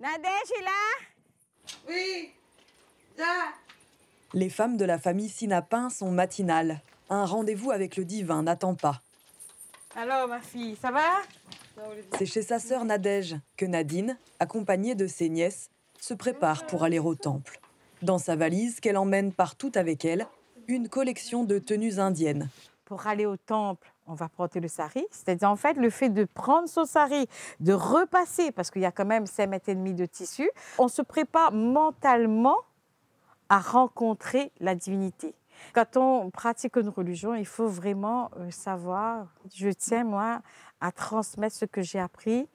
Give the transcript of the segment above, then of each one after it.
Nadège est là? Oui, là. Les femmes de la famille Sinapin sont matinales. Un rendez-vous avec le divin n'attend pas. Alors, ma fille, ça va? C'est chez sa sœur Nadège que Nadine, accompagnée de ses nièces, se prépare pour aller au temple. Dans sa valise, qu'elle emmène partout avec elle, une collection de tenues indiennes. Pour aller au temple, on va porter le sari. C'est-à-dire, en fait, le fait de prendre son sari, de repasser, parce qu'il y a quand même 5,5 mètres de tissu, on se prépare mentalement à rencontrer la divinité. Quand on pratique une religion, il faut vraiment savoir. Je tiens, moi, à transmettre ce que j'ai appris,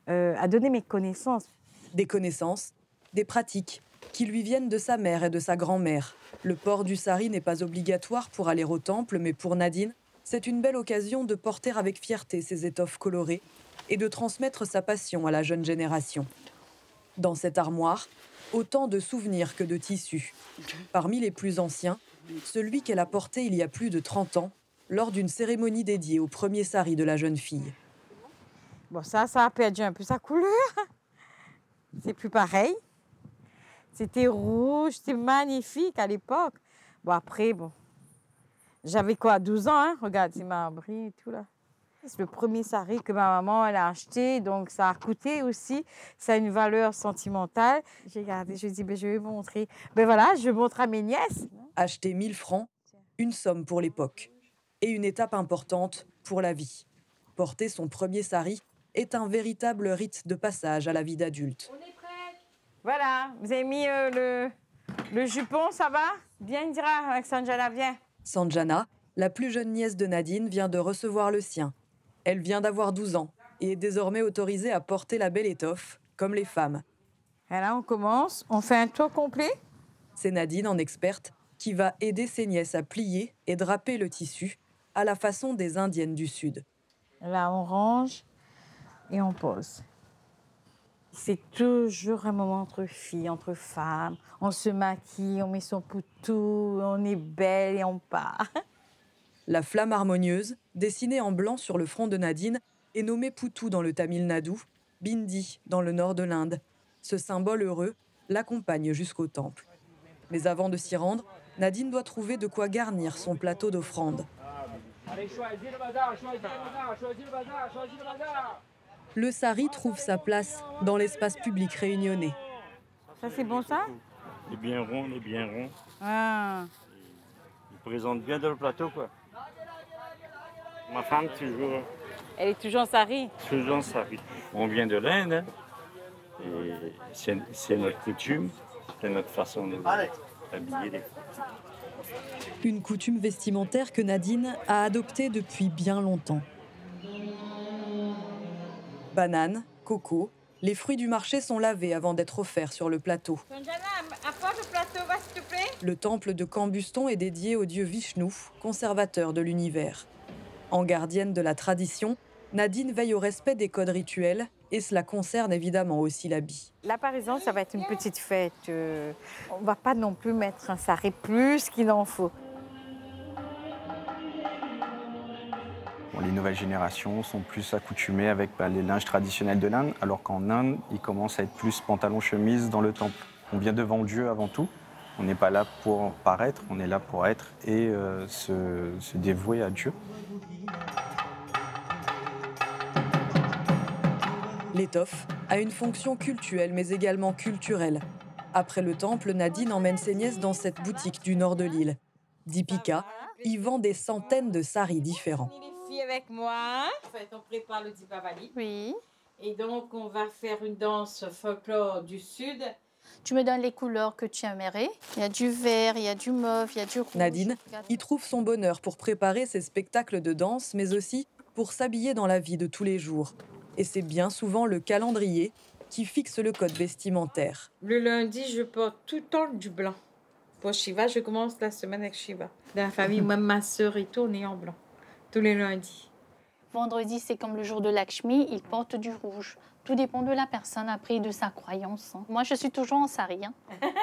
à donner mes connaissances. Des connaissances, des pratiques qui lui viennent de sa mère et de sa grand-mère. Le port du sari n'est pas obligatoire pour aller au temple, mais pour Nadine, c'est une belle occasion de porter avec fierté ses étoffes colorées et de transmettre sa passion à la jeune génération. Dans cette armoire, autant de souvenirs que de tissus. Parmi les plus anciens, celui qu'elle a porté il y a plus de 30 ans, lors d'une cérémonie dédiée au premier sari de la jeune fille. Bon, ça a perdu un peu sa couleur. C'est plus pareil. C'était rouge, c'était magnifique à l'époque. Bon, après, bon, j'avais quoi, 12 ans, hein? Regarde, c'est marbré et tout, là. C'est le premier sari que ma maman elle a acheté, donc ça a coûté aussi. Ça a une valeur sentimentale. J'ai regardé, je dis, ben, je vais montrer. Ben voilà, je montre à mes nièces. Acheter 1000 francs, une somme pour l'époque. Et une étape importante pour la vie. Porter son premier sari est un véritable rite de passage à la vie d'adulte. On est prêts. Voilà, vous avez mis le jupon, ça va? Viens, Indira, avec Sanjana, viens. Sanjana, la plus jeune nièce de Nadine, vient de recevoir le sien. Elle vient d'avoir 12 ans et est désormais autorisée à porter la belle étoffe, comme les femmes. Et là, on commence, on fait un tour complet. C'est Nadine, en experte, qui va aider ses nièces à plier et draper le tissu à la façon des Indiennes du Sud. Là, on range et on pose. C'est toujours un moment entre filles, entre femmes. On se maquille, on met son poutou, on est belle et on part. La flamme harmonieuse, dessinée en blanc sur le front de Nadine, est nommée poutou dans le Tamil Nadu, bindi dans le nord de l'Inde. Ce symbole heureux l'accompagne jusqu'au temple. Mais avant de s'y rendre, Nadine doit trouver de quoi garnir son plateau d'offrande. Le sari trouve sa place dans l'espace public réunionnais. Ça, c'est bon, ça? Il est bien rond, il est bien rond. Ah. Il présente bien dans le plateau, quoi. Ma femme, toujours. Elle est toujours en sari? Toujours en sari. On vient de l'Inde, hein, et c'est notre coutume, c'est notre façon d'habiller les femmes. Une coutume vestimentaire que Nadine a adoptée depuis bien longtemps. Bananes, coco, les fruits du marché sont lavés avant d'être offerts sur le plateau. Sanjana, apporte le plateau, s'il te plaît. Le temple de Cambuston est dédié au dieu Vishnu, conservateur de l'univers. En gardienne de la tradition, Nadine veille au respect des codes rituels et cela concerne évidemment aussi l'habit. Là, par exemple, ça va être une petite fête. On ne va pas non plus mettre un sari plus qu'il n'en faut. Bon, les nouvelles générations sont plus accoutumées avec les linges traditionnels de l'Inde, alors qu'en Inde, ils commencent à être plus pantalon-chemise dans le temple. On vient devant Dieu avant tout. On n'est pas là pour paraître, on est là pour être et se dévouer à Dieu. L'étoffe a une fonction cultuelle mais également culturelle. Après le temple, Nadine emmène ses nièces dans cette boutique du nord de l'île. Deepika y vend des centaines de saris différents. Les filles avec moi. En fait, on prépare le Dipavali. Oui. Et donc, on va faire une danse folklore du Sud. Tu me donnes les couleurs que tu aimerais. Il y a du vert, il y a du mauve, il y a du rouge. Nadine y trouve son bonheur pour préparer ses spectacles de danse, mais aussi pour s'habiller dans la vie de tous les jours. Et c'est bien souvent le calendrier qui fixe le code vestimentaire. Le lundi, je porte tout le temps du blanc. Pour Shiva, je commence la semaine avec Shiva. Dans la famille, même ma sœur et tout, on est en blanc. Tous les lundis. Vendredi, c'est comme le jour de Lakshmi, ils portent du rouge. Tout dépend de la personne, après, de sa croyance. Moi, je suis toujours en sari.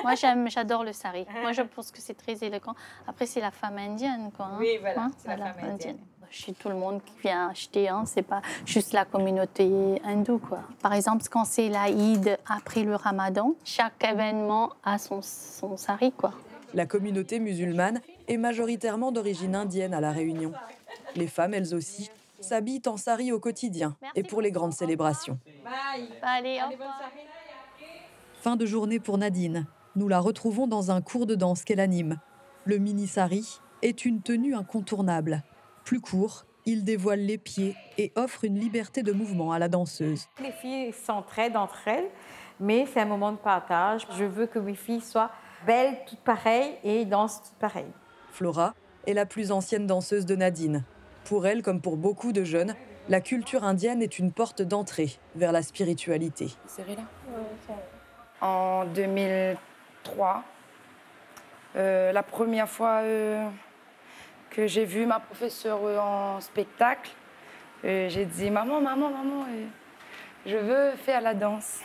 Moi, j'adore le sari. Moi, je pense que c'est très élégant. Après, c'est la femme indienne, quoi. Oui, voilà, c'est la femme indienne. Chez tout le monde qui vient acheter, c'est pas juste la communauté hindoue, quoi. Par exemple, quand c'est l'Aïd après le Ramadan, chaque événement a son sari, quoi. La communauté musulmane est majoritairement d'origine indienne à La Réunion. Les femmes, elles aussi, s'habillent en sari au quotidien et pour les grandes célébrations. Allez, au revoir. Fin de journée pour Nadine. Nous la retrouvons dans un cours de danse qu'elle anime. Le mini-sari est une tenue incontournable. Plus court, il dévoile les pieds et offre une liberté de mouvement à la danseuse. Les filles s'entraident entre elles, mais c'est un moment de partage. Je veux que mes filles soient belles, toutes pareilles, et dansent toutes pareilles. Flora est la plus ancienne danseuse de Nadine. Pour elle, comme pour beaucoup de jeunes, la culture indienne est une porte d'entrée vers la spiritualité. En 2003, la première fois que j'ai vu ma professeure en spectacle, j'ai dit « Maman, je veux faire la danse ».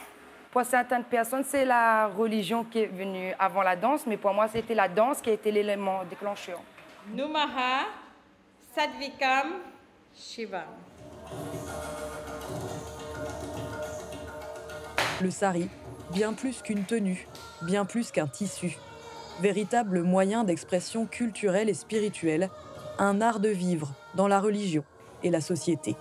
Pour certaines personnes, c'est la religion qui est venue avant la danse, mais pour moi, c'était la danse qui a été l'élément déclencheur. Numaha Sadvikam Shivam. Le sari, bien plus qu'une tenue, bien plus qu'un tissu. Véritable moyen d'expression culturelle et spirituelle, un art de vivre dans la religion et la société.